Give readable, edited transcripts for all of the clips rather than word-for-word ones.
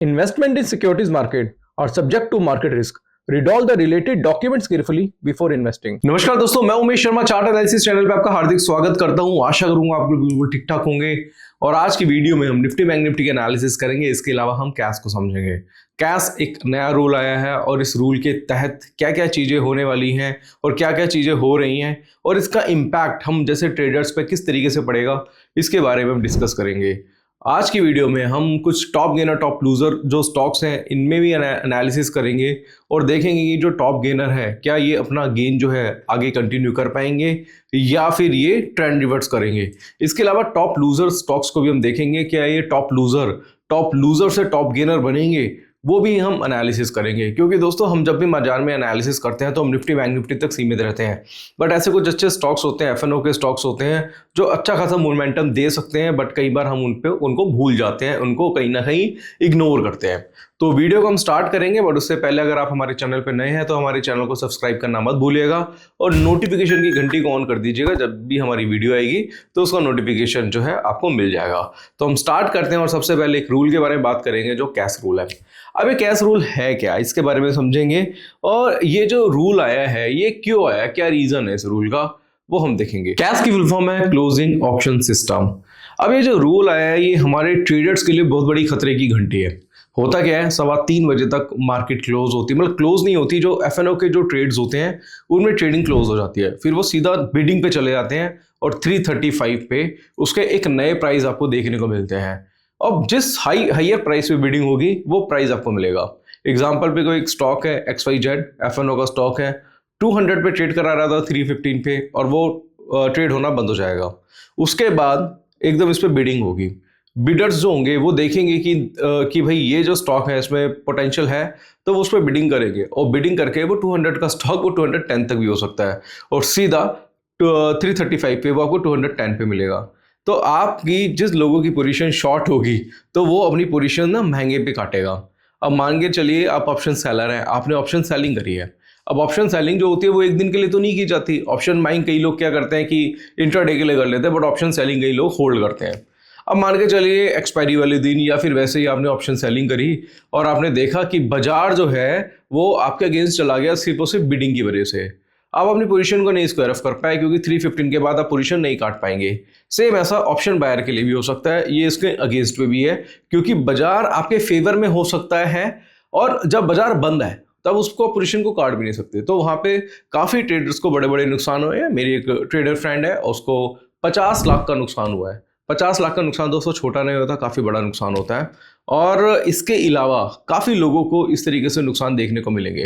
Investment in securities market are subject to market risk. Read all the related documents carefully before investing. नमस्कार दोस्तों, मैं Umesh Sharma chart analysis channel पे आपका हार्दिक स्वागत करता हूं। आशा करूंगा आप लोग बिल्कुल ठीक ठाक होंगे। और आज की वीडियो में हम निफ्टी बैंक निफ्टी के एनालिसिस करेंगे। इसके अलावा हम कैश को समझेंगे। कैश एक नया रूल आया है और इस रूल के तहत क्या क्या चीजें होने वाली हैं और क्या क्या चीजें हो रही हैं और इसका इम्पैक्ट हम जैसे ट्रेडर्स पे किस तरीके से पड़ेगा, इसके बारे में हम डिस्कस करेंगे। आज की वीडियो में हम कुछ टॉप गेनर टॉप लूजर जो स्टॉक्स हैं इनमें भी एनालिसिस करेंगे और देखेंगे कि जो टॉप गेनर है क्या ये अपना गेन जो है आगे कंटिन्यू कर पाएंगे या फिर ये ट्रेंड रिवर्स करेंगे। इसके अलावा टॉप लूजर स्टॉक्स को भी हम देखेंगे, क्या ये टॉप लूजर से टॉप गेनर बनेंगे, वो भी हम एनालिसिस करेंगे। क्योंकि दोस्तों हम जब भी बाजार में एनालिसिस करते हैं तो हम निफ्टी बैंक निफ्टी तक सीमित रहते हैं, बट ऐसे कुछ अच्छे स्टॉक्स होते हैं, एफएनओ के स्टॉक्स होते हैं जो अच्छा खासा मोमेंटम दे सकते हैं, बट कई बार हम उनको भूल जाते हैं, उनको कहीं ना कहीं इग्नोर करते हैं। तो वीडियो को हम स्टार्ट करेंगे, बट उससे पहले अगर आप हमारे चैनल पर नए हैं तो हमारे चैनल को सब्सक्राइब करना मत भूलिएगा और नोटिफिकेशन की घंटी को ऑन कर दीजिएगा। जब भी हमारी वीडियो आएगी तो उसका नोटिफिकेशन जो है आपको मिल जाएगा। तो हम स्टार्ट करते हैं और सबसे पहले एक रूल के बारे में बात करेंगे जो कैश रूल है। अब ये कैश रूल है क्या, इसके बारे में समझेंगे और ये जो रूल आया है ये क्यों आया, क्या रीजन है इस रूल का, वो हम देखेंगे। कैश की फुल फॉर्म है क्लोजिंग ऑप्शन सिस्टम। अब ये जो रूल आया है ये हमारे ट्रेडर्स के लिए बहुत बड़ी खतरे की घंटी है। होता क्या है, 3:15 बजे तक मार्केट क्लोज होती है, मतलब क्लोज नहीं होती, जो एफएनओ के जो ट्रेड्स होते हैं उनमें ट्रेडिंग क्लोज हो जाती है, फिर वो सीधा बिडिंग पे चले जाते हैं और 3:35 पे उसके एक नए प्राइस आपको देखने को मिलते हैं। अब जिस हाइयर प्राइस पे बिडिंग होगी वो प्राइस आपको मिलेगा। एग्जांपल पे कोई एक स्टॉक है XYZ एफएनओ का स्टॉक है, 200 पे ट्रेड करा रहा था 315 पे और वो ट्रेड होना बंद हो जाएगा। उसके बाद एकदम इस पे बिडिंग होगी। बिडर्स जो होंगे वो देखेंगे कि भाई ये जो स्टॉक है इसमें पोटेंशियल है, तो वो उस पर बिडिंग करेंगे और बिडिंग करके वो 200 का स्टॉक वो 210 तक भी हो सकता है और सीधा 335 पे वो आपको 210 पे मिलेगा। तो आपकी जिस लोगों की पोजीशन शॉर्ट होगी तो वो अपनी पोजीशन ना महंगे पे काटेगा। अब मान के चलिए आप ऑप्शन सेलर हैं, आपने ऑप्शन सेलिंग करी है। अब ऑप्शन सेलिंग जो होती है वो एक दिन के लिए तो नहीं की जाती। ऑप्शन बाइंग कई लोग क्या करते हैं कि इंट्राडे के लिए कर लेते हैं, बट ऑप्शन सेलिंग कई लोग होल्ड करते हैं। अब मान के चलिए एक्सपायरी वाले दिन या फिर वैसे ही आपने ऑप्शन सेलिंग करी और आपने देखा कि बाजार जो है वो आपके अगेंस्ट चला गया सिर्फ और सिर्फ बिडिंग की वजह से। आप अपनी पोजीशन को नहीं स्क्वायर ऑफ कर पाए क्योंकि 315 के बाद आप पोजीशन नहीं काट पाएंगे। सेम ऐसा ऑप्शन बायर के लिए भी हो सकता है, ये इसके अगेंस्ट में भी है क्योंकि बाजार आपके फेवर में हो सकता है और जब बाजार बंद है तब उसको पोजीशन को काट भी नहीं सकते। तो वहां पे काफी ट्रेडर्स को बड़े बड़े नुकसान हुए हैं। मेरी एक ट्रेडर फ्रेंड है, उसको 50 लाख का नुकसान हुआ है। 50 लाख का नुकसान दोस्तों छोटा नहीं होता, काफी बड़ा नुकसान होता है। और इसके अलावा काफी लोगों को इस तरीके से नुकसान देखने को मिलेंगे।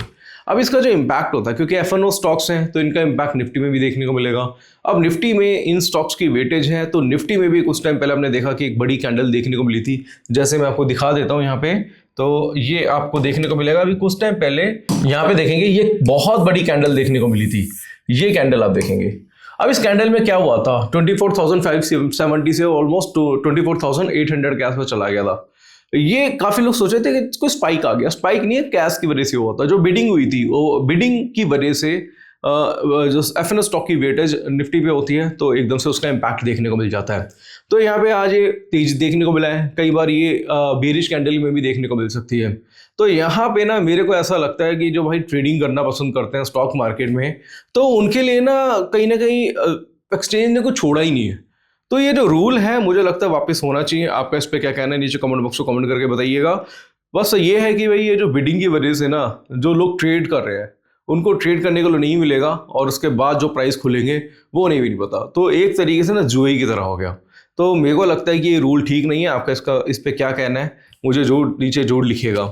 अब इसका जो इम्पैक्ट होता है, क्योंकि एफएनओ स्टॉक्स हैं तो इनका इम्पैक्ट निफ्टी में भी देखने को मिलेगा। अब निफ्टी में इन स्टॉक्स की वेटेज है, तो निफ्टी में भी कुछ टाइम पहले हमने देखा कि एक बड़ी कैंडल देखने को मिली थी, जैसे मैं आपको दिखा देता हूँ यहाँ पे। तो ये आपको देखने को मिलेगा अभी कुछ टाइम पहले, यहाँ पे देखेंगे ये बहुत बड़ी कैंडल देखने को मिली थी। ये कैंडल आप देखेंगे। अब इस कैंडल में क्या हुआ था, 24,570 से ऑलमोस्ट 24,800 के आसपास चला गया था। ये काफी लोग सोच रहे थे कि कोई स्पाइक आ गया, स्पाइक नहीं है, कैश की वजह से हुआ था। जो बिडिंग हुई थी वो बिडिंग की वजह से जो एफएनओ स्टॉक की वेटेज निफ्टी पे होती है तो एकदम से उसका इम्पैक्ट देखने को मिल जाता है। तो यहाँ पे आज ये तेज देखने को मिला है, कई बार ये बेरिश कैंडल में भी देखने को मिल सकती है। तो यहाँ पे ना मेरे को ऐसा लगता है कि जो भाई ट्रेडिंग करना पसंद करते हैं स्टॉक मार्केट में, तो उनके लिए ना कहीं एक्सचेंज ने कुछ छोड़ा ही नहीं है। तो ये जो रूल है मुझे लगता है वापस होना चाहिए। आपका इस पर क्या कहना है नीचे कमेंट बॉक्स को कमेंट करके बताइएगा। बस ये है कि भाई ये जो बिडिंग की वजह से ना जो लोग ट्रेड कर रहे हैं उनको ट्रेड करने को नहीं मिलेगा और उसके बाद जो प्राइस खुलेंगे वो नहीं पता। तो एक तरीके से ना जुए की तरह हो गया। तो मेरे को लगता है कि ये रूल ठीक नहीं है। आपका इस पर क्या कहना है मुझे नीचे जोड़ लिखिएगा।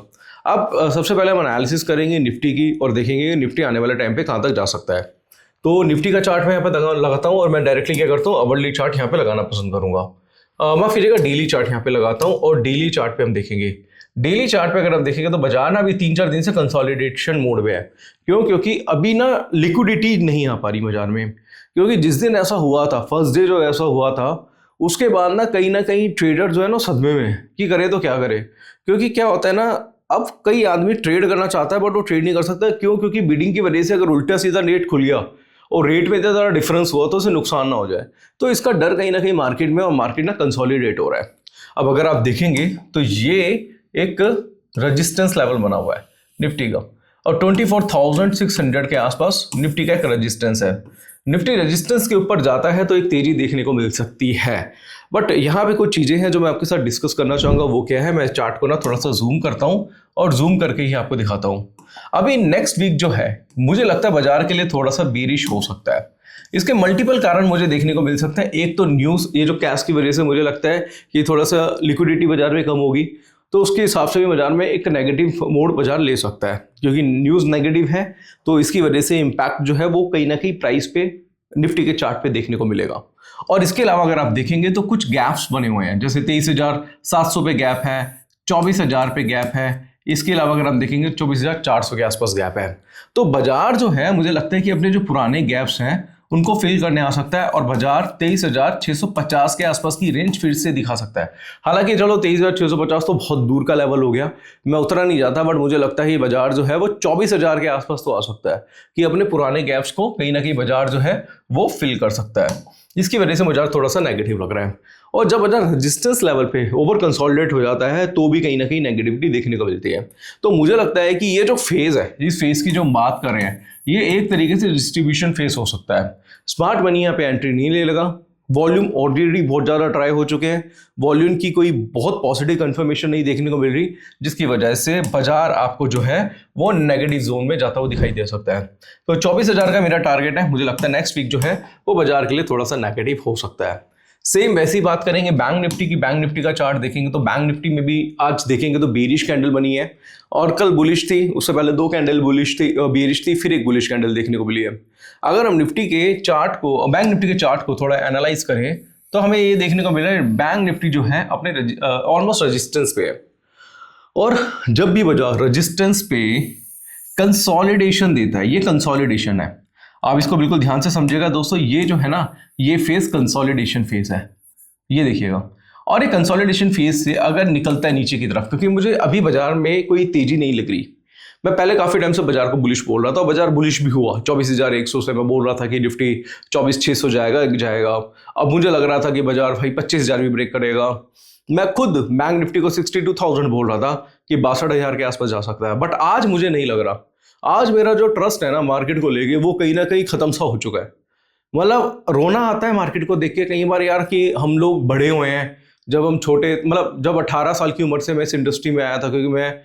अब सबसे पहले हम एनालिसिस करेंगे निफ्टी की और देखेंगे निफ्टी आने वाले टाइम पे कहाँ तक जा सकता है। तो निफ्टी का चार्ट मैं यहाँ पे लगाता हूँ और मैं डायरेक्टली क्या करता हूँ, अवरली चार्ट यहाँ पे लगाना पसंद करूंगा। मैं फिर डेली चार्ट यहाँ पे लगाता हूँ और डेली चार्ट पे हम देखेंगे। डेली चार्ट पे अगर आप देखेंगे तो बाजार ना अभी 3-4 दिन से कंसोलिडेशन मोड में है। क्यों? क्योंकि अभी ना लिक्विडिटी नहीं आ पा रही बाजार में। क्योंकि जिस दिन ऐसा हुआ था, फर्स्ट डे जो ऐसा हुआ था, उसके बाद ना कहीं ट्रेडर जो है ना सदमे में कि करे तो क्या करे। क्योंकि क्या होता है ना, अब कई आदमी ट्रेड करना चाहता है बट वो ट्रेड नहीं कर सकता। क्यों? क्योंकि बिडिंग की वजह से अगर उल्टा सीधा रेट खुल गया और रेट में इतना ज़्यादा डिफरेंस हुआ तो उसे नुकसान ना हो जाए। तो इसका डर कहीं ना कहीं मार्केट में, और मार्केट ना कंसोलिडेट हो रहा है। अब अगर आप देखेंगे तो ये एक रजिस्टेंस लेवल बना हुआ है निफ्टी का, और 24,600 के आसपास निफ्टी का एक रजिस्टेंस है। निफ्टी रजिस्टेंस के ऊपर जाता है तो एक तेजी देखने को मिल सकती है, बट यहाँ पे कुछ चीज़ें हैं जो मैं आपके साथ डिस्कस करना चाहूँगा। वो क्या है, मैं चार्ट को ना थोड़ा सा जूम करता हूँ और जूम करके ही आपको दिखाता हूँ। अभी नेक्स्ट वीक जो है मुझे लगता है बाजार के लिए थोड़ा सा बेरिश हो सकता है। इसके मल्टीपल कारण मुझे देखने को मिल सकते हैं। एक तो न्यूज़, ये जो कैश की वजह से मुझे लगता है कि थोड़ा सा लिक्विडिटी बाजार में कम होगी, तो उसके हिसाब से भी बाजार में एक नेगेटिव मोड बाजार ले सकता है, क्योंकि न्यूज़ नेगेटिव है तो इसकी वजह से इम्पैक्ट जो है वो कहीं ना कहीं प्राइस पे, निफ्टी के चार्ट पे देखने को मिलेगा। और इसके अलावा अगर आप देखेंगे तो कुछ गैप्स बने हुए हैं, जैसे 23,700 पे गैप है, 24,000 पे गैप है, इसके अलावा अगर आप देखेंगे 24,400 के आसपास गैप है। तो बाजार जो है मुझे लगता है कि अपने जो पुराने गैप्स हैं उनको फिल करने आ सकता है और बाजार 23,650 के आसपास की रेंज फिर से दिखा सकता है। हालांकि चलो 23,650 तो बहुत दूर का लेवल हो गया, मैं उतरा नहीं जाता, बट मुझे लगता है ये बाजार जो है वो 24,000 के आसपास तो आ सकता है कि अपने पुराने गैप्स को कहीं ना कहीं बाजार जो है वो फिल कर सकता है। इसकी वजह से बाजार थोड़ा सा नेगेटिव लग रहा है। और जब बाजार रेजिस्टेंस लेवल पे ओवर कंसोलिडेट हो जाता है तो भी कहीं ना कहीं नेगेटिविटी देखने को मिलती है। तो मुझे लगता है कि ये जो फेज है, इस फेज की जो बात कर रहे हैं, ये एक तरीके से डिस्ट्रीब्यूशन फेज हो सकता है। स्मार्ट मनी यहाँ पे एंट्री नहीं ले लगा, वॉल्यूम ऑलरेडी बहुत ज़्यादा ट्राई हो चुके हैं, वॉल्यूम की कोई बहुत पॉजिटिव कंफर्मेशन नहीं देखने को मिल रही, जिसकी वजह से बाजार आपको जो है वो नेगेटिव जोन में जाता हुआ दिखाई दे सकता है। तो 24,000 का मेरा टारगेट है, मुझे लगता है नेक्स्ट वीक जो है वो बाजार के लिए थोड़ा सा नेगेटिव हो सकता है। सेम वैसी बात करेंगे बैंक निफ्टी की। बैंक निफ्टी का चार्ट देखेंगे तो बैंक निफ्टी में भी आज देखेंगे तो बेरिश कैंडल बनी है, और कल बुलिश थी, उससे पहले 2 कैंडल बुलिश थी, बेरिश थी, फिर एक बुलिश कैंडल देखने को मिली है। अगर हम निफ्टी के चार्ट को, बैंक निफ्टी के चार्ट को थोड़ा एनालाइज करें तो हमें ये देखने को मिला है बैंक निफ्टी जो है अपने ऑलमोस्ट रेजिस्टेंस पे है, और जब भी बाजार रेजिस्टेंस पे कंसोलिडेशन देता है, ये कंसोलिडेशन है, आप इसको बिल्कुल ध्यान से समझिएगा दोस्तों, ये जो है ना ये फेज कंसोलिडेशन फेज है, ये देखिएगा। और ये कंसोलिडेशन फेज से अगर निकलता है नीचे की तरफ, क्योंकि मुझे अभी बाजार में कोई तेजी नहीं लग रही, मैं पहले काफी टाइम से बाजार को बुलिश बोल रहा था, बाजार बुलिश भी हुआ 24,100 से, मैं बोल रहा था कि निफ्टी 24,600 जाएगा। अब मुझे लग रहा था कि बाजार भाई 25,000 भी ब्रेक करेगा। मैं खुद बैंक निफ्टी को 62,000 बोल रहा था कि 62,000 के आसपास जा सकता है, बट आज मुझे नहीं लग रहा। आज मेरा जो ट्रस्ट है ना मार्केट को लेके वो कहीं ना कहीं खत्म सा हो चुका है। मतलब रोना आता है मार्केट को देख के कई बार यार कि हम लोग बड़े हुए हैं, जब हम छोटे, मतलब जब 18 साल की उम्र से मैं इस इंडस्ट्री में आया था, क्योंकि मैं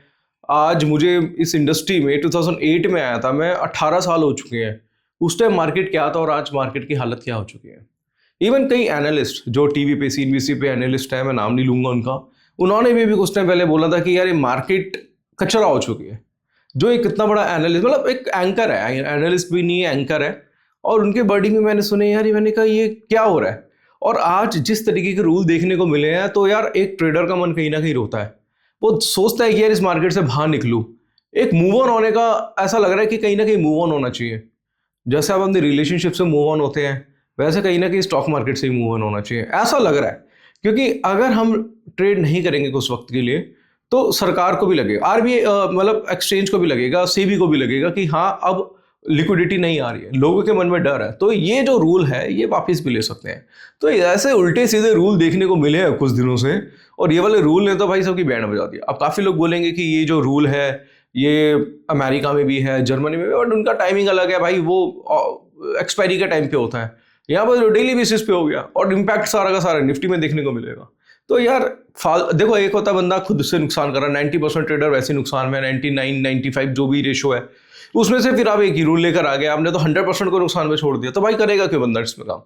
आज मुझे इस इंडस्ट्री में 2008 में आया था, मैं 18 साल हो चुके हैं। उस टाइम मार्केट क्या था और आज मार्केट की हालत क्या हो चुकी है। इवन कई एनालिस्ट जो टीवी पे, सीएनबीसी पे एनालिस्ट है, मैं नाम नहीं लूंगा उनका, उन्होंने भी कुछ टाइम पहले बोला था कि यार ये मार्केट कचरा हो चुकी है। जो एक कितना बड़ा एनालिस्ट, मतलब एक एंकर है, एनालिस्ट भी नहीं है, एंकर है, और उनके वर्डिंग में मैंने सुने यार, मैंने कहा ये क्या हो रहा है। और आज जिस तरीके के रूल देखने को मिले हैं तो यार एक ट्रेडर का मन कहीं ना कहीं रोता है, वो सोचता है कि यार इस मार्केट से बाहर निकलूं। एक मूव ऑन होने का ऐसा लग रहा है कि कहीं ना कहीं मूव ऑन होना चाहिए, जैसे आप अपनी रिलेशनशिप से मूव ऑन होते हैं वैसे कहीं ना कहीं स्टॉक मार्केट से ही मूव ऑन होना चाहिए, ऐसा लग रहा है। क्योंकि अगर हम ट्रेड नहीं करेंगे कुछ वक्त के लिए तो सरकार को भी लगेगा, आरबीआई मतलब एक्सचेंज को भी लगेगा, सेबी को भी लगेगा कि हाँ अब लिक्विडिटी नहीं आ रही है, लोगों के मन में डर है, तो ये जो रूल है ये वापस भी ले सकते हैं। तो ऐसे उल्टे सीधे रूल देखने को मिले हैं कुछ दिनों से, और ये वाले रूल ने तो भाई सबकी बैंड बजा दिया। अब काफ़ी लोग बोलेंगे कि ये जो रूल है ये अमेरिका में भी है, जर्मनी में भी, बट उनका टाइमिंग अलग है भाई, वो एक्सपायरी के टाइम पे होता है। यहाँ पर डेली बेसिस पे हो गया, और इम्पैक्ट सारा का सारा निफ्टी में देखने को मिलेगा। तो यार देखो, एक होता बंदा खुद से नुकसान कर रहा है, 90% ट्रेडर वैसे नुकसान में, 99, 95 जो भी रेशो है उसमें से फिर आप एक ही रूल लेकर आ गए, आपने तो 100% को नुकसान में छोड़ दिया, तो भाई करेगा क्यों बंदा इसमें काम।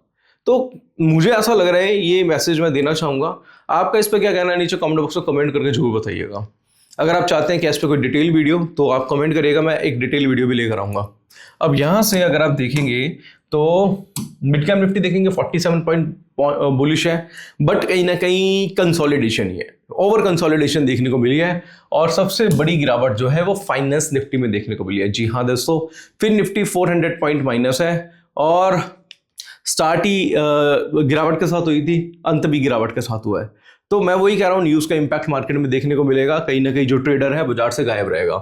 तो मुझे ऐसा लग रहा है, ये मैसेज मैं देना चाहूँगा। आपका इस पर क्या कहना है नीचे कमेंट बॉक्स में कमेंट करके जरूर बताइएगा। अगर आप चाहते हैं कि इस पर कोई डिटेल वीडियो तो आप कमेंट करिएगा, मैं एक डिटेल वीडियो भी लेकर आऊँगा। अब यहाँ से अगर आप देखेंगे तो मिड कैप निफ्टी देखेंगे 47 पॉइंट बुलिश है, बट कहीं ना कहीं कंसोलिडेशन ही है, ओवर कंसोलिडेशन देखने को मिली है। और सबसे बड़ी गिरावट जो है वो फाइनेंस निफ्टी में देखने को मिली है। जी हाँ दोस्तों, फिर निफ्टी 400 पॉइंट माइनस है, और स्टार्ट ही गिरावट के साथ हुई थी, अंत भी गिरावट के साथ हुआ है। तो मैं वही कह रहा हूँ, न्यूज़ का इम्पैक्ट मार्केट में देखने को मिलेगा, कहीं ना कहीं जो ट्रेडर है बाजार से गायब रहेगा।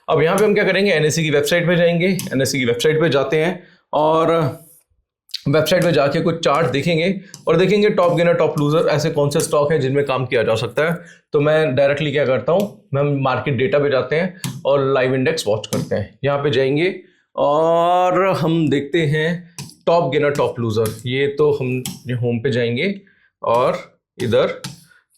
अब यहाँ पे हम क्या करेंगे, एनएसई की वेबसाइट पे जाएंगे, एनएसई की वेबसाइट पे जाते हैं, और वेबसाइट पे जाके कुछ चार्ट देखेंगे और देखेंगे टॉप गेनर टॉप लूजर ऐसे कौन से स्टॉक हैं जिनमें काम किया जा सकता है। तो मैं डायरेक्टली क्या करता हूँ, हम मार्केट डेटा पे जाते हैं और लाइव इंडेक्स वॉच करते हैं। यहाँ पे जाएंगे और हम देखते हैं टॉप गेनर टॉप लूजर। ये तो हम होम पे जाएंगे और इधर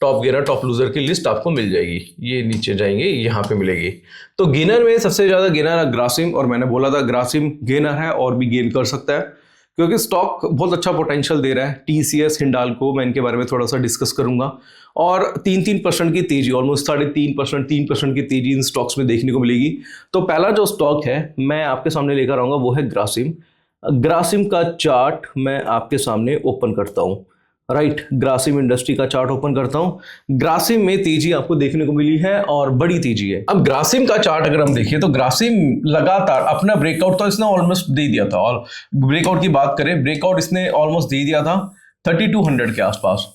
टॉप गेनर टॉप लूजर की लिस्ट आपको मिल जाएगी। ये नीचे जाएंगे, यहाँ पे मिलेगी। तो गेनर में सबसे ज्यादा गेनर है ग्रासिम, और मैंने बोला था ग्रासिम गेनर है और भी गेन कर सकता है क्योंकि स्टॉक बहुत अच्छा पोटेंशियल दे रहा है। टीसीएस, हिंडाल्को, मैं इनके बारे में थोड़ा सा डिस्कस करूंगा। और 3% की तेजी, ऑलमोस्ट 3.5%, 3% की तेजी इन स्टॉक्स में देखने को मिलेगी। तो पहला जो स्टॉक है मैं आपके सामने लेकर आऊंगा वो है ग्रासिम। ग्रासिम का चार्ट मैं आपके सामने ओपन करता हूँ। राइट, ग्रासिम इंडस्ट्री का चार्ट ओपन करता हूं। ग्रासिम में तेजी आपको देखने को मिली है और बड़ी तेजी है। अब ग्रासिम का चार्ट अगर हम देखें तो ग्रासिम लगातार अपना ब्रेकआउट तो इसने ऑलमोस्ट दे दिया था, और ब्रेकआउट की बात करें, ब्रेकआउट इसने ऑलमोस्ट दे दिया था 3200 के आसपास।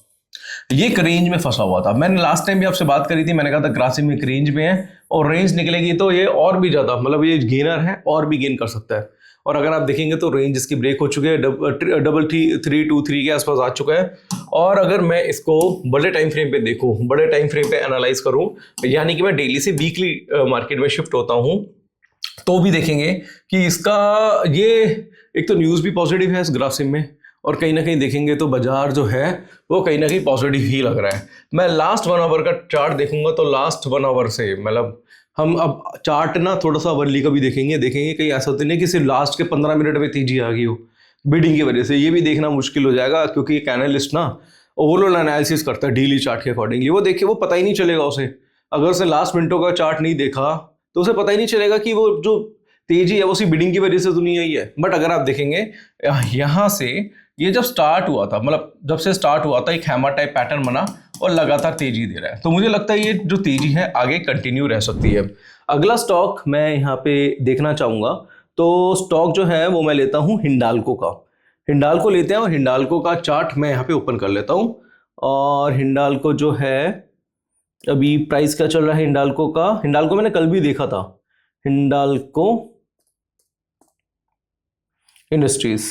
ये एक रेंज में फंसा हुआ था। मैंने लास्ट टाइम भी आपसे बात करी थी, मैंने कहा था ग्रासिम एक रेंज में है और रेंज निकलेगी तो ये और भी ज्यादा, मतलब ये गेनर है और भी गेन कर सकता है। और अगर आप देखेंगे तो रेंज इसकी ब्रेक हो चुके हैं, 323 के आसपास आ चुका है। और अगर मैं इसको बड़े टाइम फ्रेम पे देखूं, बड़े टाइम फ्रेम पे एनालाइज करूं, यानी कि मैं डेली से वीकली मार्केट में शिफ्ट होता हूं, तो भी देखेंगे कि इसका ये एक तो न्यूज़ भी पॉजिटिव है इस ग्रासिम में, और कहीं ना कहीं देखेंगे तो बाजार जो है वो कहीं ना कहीं पॉजिटिव ही लग रहा है। मैं लास्ट 1 आवर का चार्ट देखूंगा तो लास्ट 1 आवर से, मतलब हम अब चार्ट ना थोड़ा सा अवरली का भी देखेंगे कहीं ऐसा तो नहीं कि सिर्फ लास्ट के 15 मिनट में तेजी आ गई हो बिडिंग की वजह से। ये भी देखना मुश्किल हो जाएगा क्योंकि एक एनालिस्ट ना ओवरऑल एनालिसिस करता है डेली चार्ट के अकॉर्डिंगली। वो देखिए, वो पता ही नहीं चलेगा उसे, अगर उसे लास्ट मिनटों का चार्ट नहीं देखा तो उसे पता ही नहीं चलेगा कि वो जो तेजी है वो उसी बिडिंग की वजह से तो नहीं आई है। बट अगर आप देखेंगे यहाँ से ये जब स्टार्ट हुआ था, मतलब जब से स्टार्ट हुआ था, एक हैमर टाइप पैटर्न बना और लगातार तेजी दे रहा है। तो मुझे लगता है ये जो तेजी है आगे कंटिन्यू रह सकती है। अगला स्टॉक मैं यहाँ पे देखना चाहूंगा, तो स्टॉक जो है वो मैं लेता हूँ हिंडाल्को का। हिंडाल्को लेते हैं और हिंडाल्को का चार्ट मैं यहाँ पे ओपन कर लेता हूँ। और हिंडाल्को जो है अभी प्राइस क्या चल रहा है हिंडाल्को का, हिंडाल्को मैंने कल भी देखा था, हिंडाल्को इंडस्ट्रीज।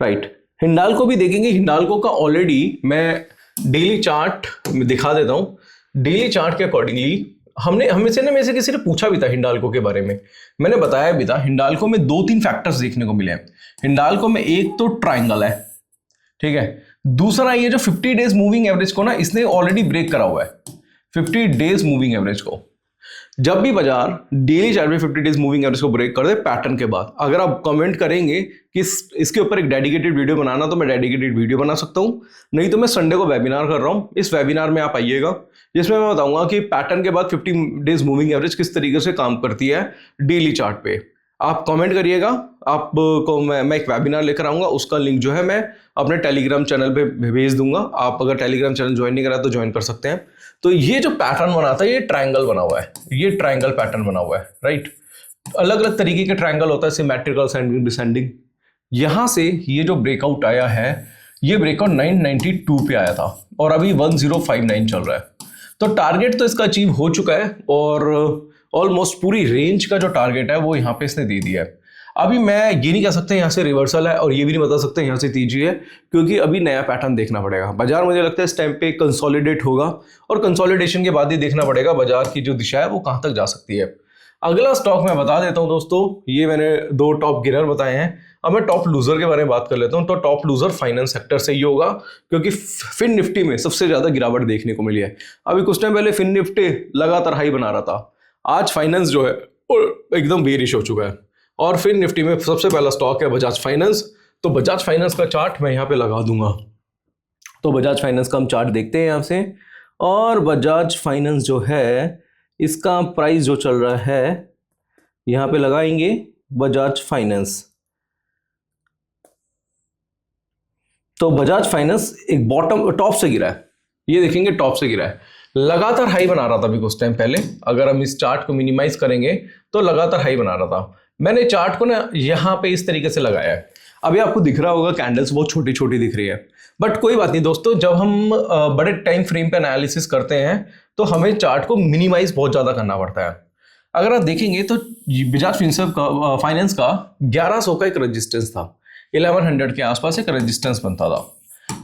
राइट, हिंडाल्को भी देखेंगे। हिंडाल्को का ऑलरेडी मैं डेली चार्ट दिखा देता हूं। डेली चार्ट के अकॉर्डिंगली हमें से ना मेरे से किसी ने पूछा भी था हिंडाल्को के बारे में, मैंने बताया भी था। हिंडाल्को में 2-3 फैक्टर्स देखने को मिले हैं। हिंडाल्को में एक तो ट्रायंगल है, ठीक है। दूसरा ये जो 50 डेज मूविंग एवरेज को ना इसने ऑलरेडी ब्रेक करा हुआ है, 50 डेज मूविंग एवरेज को। जब भी बाजार डेली चार्ट में 50 डेज मूविंग एवरेज को ब्रेक कर दे पैटर्न के बाद, अगर आप कमेंट करेंगे कि इसके ऊपर एक डेडिकेटेड वीडियो बनाना, तो मैं डेडिकेटेड वीडियो बना सकता हूं। नहीं तो मैं संडे को वेबिनार कर रहा हूं, इस वेबिनार में आप आइएगा, जिसमें मैं बताऊंगा कि पैटर्न के बाद 50 डेज मूविंग एवरेज किस तरीके से काम करती है डेली चार्ट पे। आप कमेंट करिएगा, आपको मैं एक वेबिनार लेकर आऊंगा, उसका लिंक जो है मैं अपने टेलीग्राम चैनल पे भेज दूंगा। आप अगर टेलीग्राम चैनल ज्वाइन नहीं करा तो ज्वाइन कर सकते हैं। तो ये जो पैटर्न बना था, ये ट्रायंगल बना हुआ है, ये ट्रायंगल पैटर्न बना हुआ है। राइट, अलग अलग तरीके के ट्रायंगल होता है, सिमेट्रिकल, असेंडिंग, डिसेंडिंग। यहां से ये जो ब्रेकआउट आया है, ये ब्रेकआउट 992 पे आया था और अभी 1059 चल रहा है। तो टारगेट तो इसका अचीव हो चुका है और ऑलमोस्ट पूरी रेंज का जो टारगेट है वो यहाँ पे इसने दे दिया है। अभी मैं ये नहीं कह सकते यहाँ से रिवर्सल है और ये भी नहीं बता सकते यहाँ से तेजी है, क्योंकि अभी नया पैटर्न देखना पड़ेगा। बाजार मुझे लगता है इस टाइम पे कंसोलिडेट होगा और कंसोलिडेशन के बाद ही देखना पड़ेगा बाजार की जो दिशा है वो कहाँ तक जा सकती है। अगला स्टॉक मैं बता देता हूँ दोस्तों, ये मैंने 2 टॉप गेनर बताए हैं। अब मैं टॉप लूजर के बारे में बात कर लेता हूँ। तो टॉप लूजर फाइनेंस सेक्टर से ही होगा, क्योंकि फिन निफ्टी में सबसे ज्यादा गिरावट देखने को मिली है। अभी कुछ टाइम पहले फिन निफ्टी लगातार हाई बना रहा था, आज फाइनेंस जो है एकदम बेरिश हो चुका है। और फिर निफ्टी में सबसे पहला स्टॉक है बजाज फाइनेंस। तो बजाज फाइनेंस का चार्ट मैं यहाँ पे लगा दूंगा। तो बजाज फाइनेंस का हम चार्ट देखते हैं यहाँ से, और बजाज फाइनेंस जो है इसका प्राइस जो चल रहा है यहाँ पे लगाएंगे बजाज फाइनेंस। तो बजाज फाइनेंस एक बॉटम टॉप से गिरा है, ये देखेंगे टॉप से गिरा है, लगातार हाई बना रहा था अभी कुछ टाइम पहले। अगर हम इस चार्ट को मिनिमाइज करेंगे तो लगातार हाई बना रहा था। मैंने चार्ट को ना यहाँ पे इस तरीके से लगाया है। अभी आपको दिख रहा होगा कैंडल्स बहुत छोटी छोटी दिख रही है, बट कोई बात नहीं दोस्तों, जब हम बड़े टाइम फ्रेम पे एनालिसिस करते हैं तो हमें चार्ट को मिनिमाइज बहुत ज्यादा करना पड़ता है। अगर आप देखेंगे तो बजाज फाइनेंस का 1100 का एक रेजिस्टेंस था, 1100 के आसपास एक रेजिस्टेंस बनता था।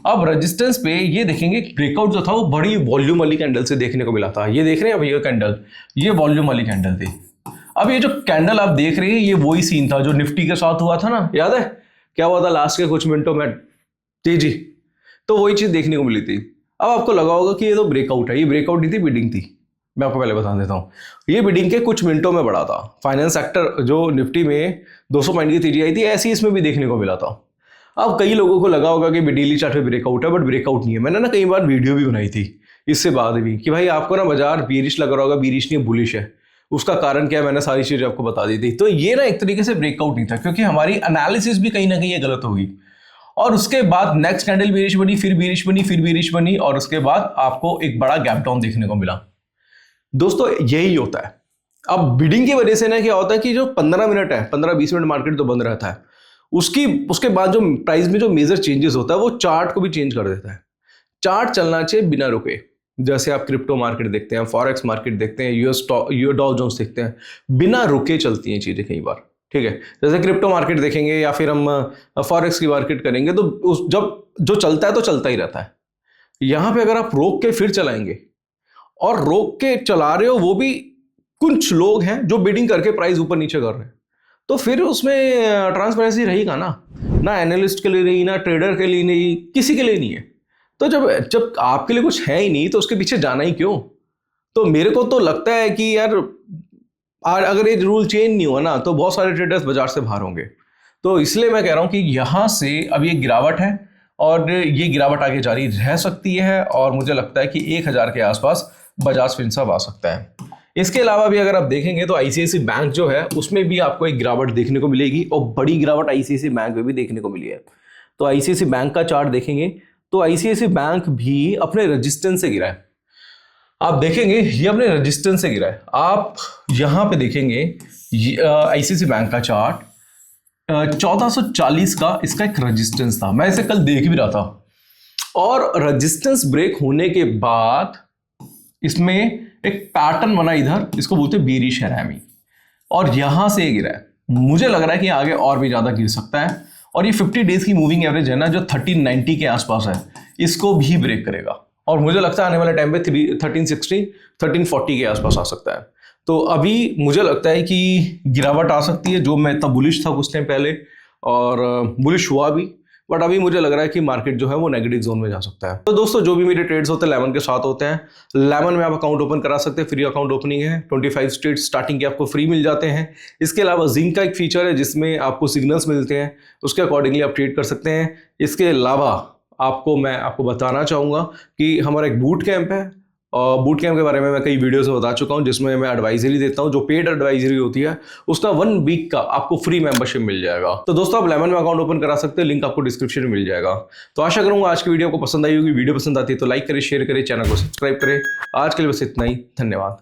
अब रेजिस्टेंस पे ये देखेंगे ब्रेकआउट जो था वो बड़ी वॉल्यूम वाली कैंडल से देखने को मिला था। ये देख रहे हैं भैया कैंडल, ये वॉल्यूम वाली कैंडल थी। अब ये जो कैंडल आप देख रहे हैं ये वही सीन था जो निफ्टी के साथ हुआ था ना, याद है क्या हुआ था लास्ट के कुछ मिनटों में तेजी, तो वही चीज देखने को मिली थी। अब आपको लगा होगा कि ये तो ब्रेकआउट है, ये ब्रेकआउट नहीं थी, बिडिंग थी। मैं आपको पहले बता देता हूँ, ये बिडिंग के कुछ मिनटों में बढ़ा था। फाइनेंस सेक्टर जो निफ्टी में 200 पॉइंट की तेजी आई थी, ऐसी इसमें भी देखने को मिला था। अब कई लोगों को लगा होगा कि डेली चार्ट पे ब्रेकआउट है, बट ब्रेकआउट नहीं है। मैंने ना कई बार वीडियो भी बनाई थी इससे बाद भी कि भाई आपको ना बाजार बीरिश लग रहा होगा, बीरिश नहीं बुलिश है, उसका कारण क्या है, मैंने सारी चीजें आपको बता दी थी। तो ये ना एक तरीके से ब्रेकआउट नहीं था, क्योंकि हमारी एनालिसिस भी कहीं ना कहीं गलत हो गई। और उसके बाद नेक्स्ट कैंडल बीरिश बनी, फिर बीरिश बनी, फिर बीरिश बनी, और उसके बाद आपको एक बड़ा गैप डाउन देखने को मिला। दोस्तों यही होता है। अब बिडिंग की वजह से ना क्या होता है कि जो 15 मिनट है, 15-20 मिनट मार्केट तो बंद रहता है, उसके बाद जो प्राइस में जो मेजर चेंजेस होता है वो चार्ट को भी चेंज कर देता है। चार्ट चलना चाहिए बिना रुके। जैसे आप क्रिप्टो मार्केट देखते हैं, फॉरेक्स मार्केट देखते हैं, यूएस डॉ जोन्स देखते हैं, बिना रुके चलती हैं चीजें कई बार, ठीक है। जैसे क्रिप्टो मार्केट देखेंगे या फिर हम फॉरेक्स की मार्केट करेंगे तो जब जो चलता है तो चलता ही रहता है। यहां पे अगर आप रोक के फिर चलाएंगे, और रोक के चला रहे हो, वो भी कुछ लोग हैं जो बिडिंग करके प्राइस ऊपर नीचे कर रहे हैं, तो फिर उसमें ट्रांसपेरेंसी रहेगा ना एनालिस्ट के लिए नहीं, ना ट्रेडर के लिए नहीं, किसी के लिए नहीं है। तो जब आपके लिए कुछ है ही नहीं तो उसके पीछे जाना ही क्यों। तो मेरे को तो लगता है कि यार अगर ये रूल चेंज नहीं हुआ ना तो बहुत सारे ट्रेडर्स बाजार से बाहर होंगे। तो इसलिए मैं कह रहा हूं कि यहां से अब ये गिरावट है और ये गिरावट आगे जारी रह सकती है, और मुझे लगता है कि 1000 के आसपास बजाज फिनसर्व आ सकता है। इसके अलावा भी अगर आप देखेंगे तो आईसीआईसी बैंक जो है उसमें भी आपको एक गिरावट देखने को मिलेगी, और बड़ी गिरावट आईसीआईसी बैंक में भी देखने को मिली है। तो आईसीआईसी बैंक का चार्ट देखेंगे तो आईसीआईसी बैंक भी अपने रेजिस्टेंस से गिरा है। आप देखेंगे ये अपने रेजिस्टेंस से गिरा है। आप यहां पे देखेंगे आईसीआईसी बैंक का चार्ट 1440 का इसका एक रेजिस्टेंस था। मैं इसे कल देख भी रहा था, और रेजिस्टेंस ब्रेक होने के बाद इसमें एक पैटर्न बना इधर, इसको बोलते हैं बेरिश हैरामी, और यहां से ये गिरा है। मुझे लग रहा है कि आगे और भी ज्यादा गिर सकता है, और ये 50 डेज की मूविंग एवरेज है ना जो 1390 के आसपास है, इसको भी ब्रेक करेगा, और मुझे लगता है आने वाले टाइम पे 1360 1340 के आसपास आ सकता है। तो अभी मुझे लगता है कि गिरावट आ सकती है, जो मैं इतना बुलिश था कुछ टाइम पहले, और बुलिश हुआ भी, बट अभी मुझे लग रहा है कि मार्केट जो है वो नेगेटिव जोन में जा सकता है। तो दोस्तों जो भी मेरे ट्रेड्स होते हैं लेमन के साथ होते हैं। लेमन में आप अकाउंट ओपन करा सकते हैं, फ्री अकाउंट ओपनिंग है, 25 स्टेट स्टार्टिंग के आपको फ्री मिल जाते हैं। इसके अलावा जिंक का एक फीचर है जिसमें आपको सिग्नल्स मिलते हैं, उसके अकॉर्डिंगली आप ट्रेड कर सकते हैं। इसके अलावा मैं आपको बताना चाहूँगा कि हमारा एक बूट कैंप है, और बूट कैंप के बारे में मैं कई वीडियोस में बता चुका हूं, जिसमें मैं एडवाइजरी देता हूं। जो पेड एडवाइजरी होती है उसका 1 वीक का आपको फ्री मेंबरशिप मिल जाएगा। तो दोस्तों आप लेमन में अकाउंट ओपन करा सकते हैं, लिंक आपको डिस्क्रिप्शन में मिल जाएगा। तो आशा करूंगा आज की वीडियो आपको पसंद आई होगी। वीडियो पसंद आती है तो लाइक करें, शेयर करें, चैनल को सब्सक्राइब करें। आज के लिए बस इतना ही, धन्यवाद।